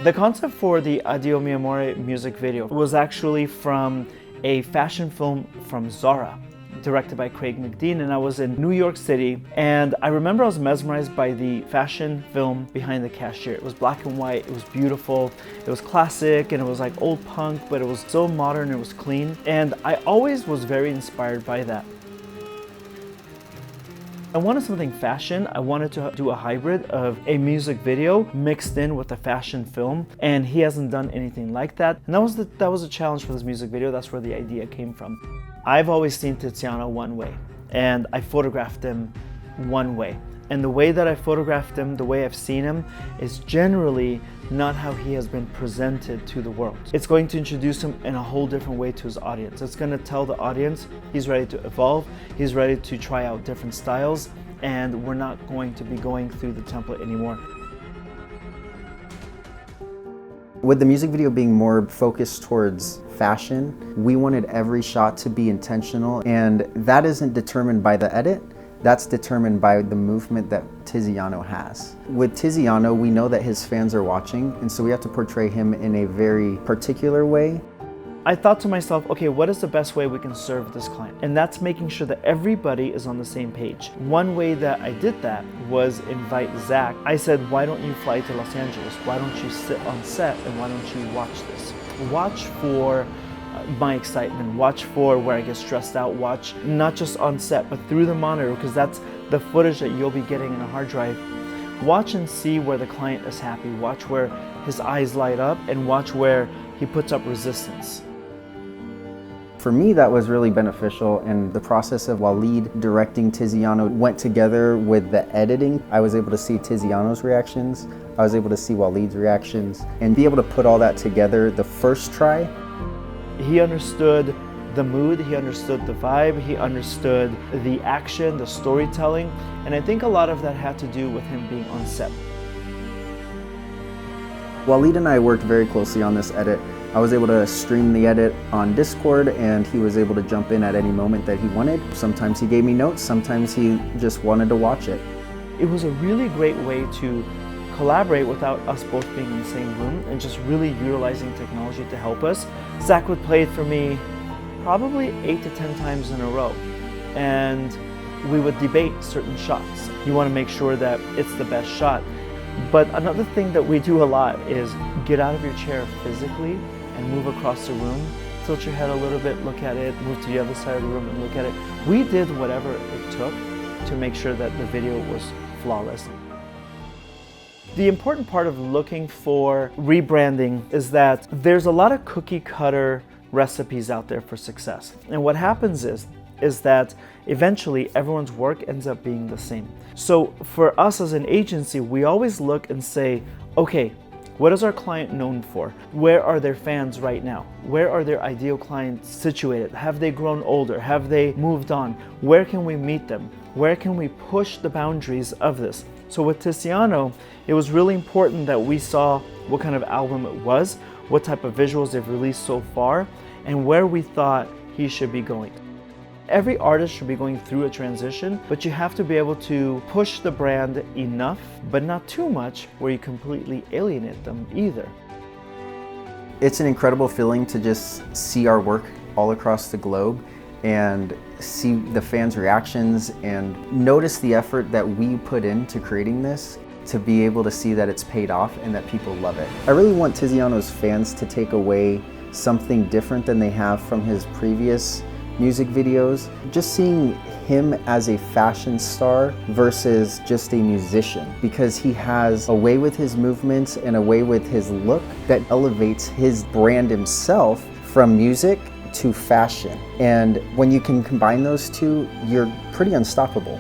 The concept for the Addio Mio Amore music video was actually from a fashion film from Zara, directed by Craig McDean, and I was in New York City, and I remember I was mesmerized by the fashion film Behind the Cashier. It was black and white, it was beautiful, it was classic, and it was like old punk, but it was so modern, it was clean, and I always was very inspired by that. I wanted something fashion. I wanted to do a hybrid of a music video mixed in with a fashion film, and he hasn't done anything like that. And that was a challenge for this music video. That's where the idea came from. I've always seen Tiziano one way, and I photographed him one way. And the way that I photographed him, the way I've seen him, is generally not how he has been presented to the world. It's going to introduce him in a whole different way to his audience. It's going to tell the audience he's ready to evolve, he's ready to try out different styles, and we're not going to be going through the template anymore. With the music video being more focused towards fashion, we wanted every shot to be intentional, and that isn't determined by the edit. That's determined by the movement that Tiziano has. With Tiziano, we know that his fans are watching, and so we have to portray him in a very particular way. I thought to myself, okay, what is the best way we can serve this client? And that's making sure that everybody is on the same page. One way that I did that was invite Zach. I said, why don't you fly to Los Angeles? Why don't you sit on set and why don't you watch this? Watch for my excitement, watch for where I get stressed out, watch not just on set but through the monitor, because that's the footage that you'll be getting in a hard drive. Watch and see where the client is happy, watch where his eyes light up, and watch where he puts up resistance. For me, that was really beneficial, and the process of Walid directing Tiziano went together with the editing. I was able to see Tiziano's reactions, I was able to see Walid's reactions, and be able to put all that together the first try. He understood the mood, he understood the vibe, he understood the action, the storytelling, and I think a lot of that had to do with him being on set. Walid and I worked very closely on this edit. I was able to stream the edit on Discord, and he was able to jump in at any moment that he wanted. Sometimes he gave me notes, sometimes he just wanted to watch it. It was a really great way to collaborate without us both being in the same room and just really utilizing technology to help us. Zach would play it for me probably 8 to 10 times in a row, and we would debate certain shots. You want to make sure that it's the best shot. But another thing that we do a lot is get out of your chair physically and move across the room. Tilt your head a little bit, look at it, move to the other side of the room and look at it. We did whatever it took to make sure that the video was flawless. The important part of looking for rebranding is that there's a lot of cookie cutter recipes out there for success. And what happens is that eventually everyone's work ends up being the same. So for us as an agency, we always look and say, okay, what is our client known for? Where are their fans right now? Where are their ideal clients situated? Have they grown older? Have they moved on? Where can we meet them? Where can we push the boundaries of this? So with Tiziano, it was really important that we saw what kind of album it was, what type of visuals they've released so far, and where we thought he should be going. Every artist should be going through a transition, but you have to be able to push the brand enough, but not too much where you completely alienate them either. It's an incredible feeling to just see our work all across the globe and see the fans' reactions and notice the effort that we put into creating this, to be able to see that it's paid off and that people love it. I really want Tiziano's fans to take away something different than they have from his previous music videos. Just seeing him as a fashion star versus just a musician, because he has a way with his movements and a way with his look that elevates his brand himself from music to fashion. And when you can combine those two, you're pretty unstoppable.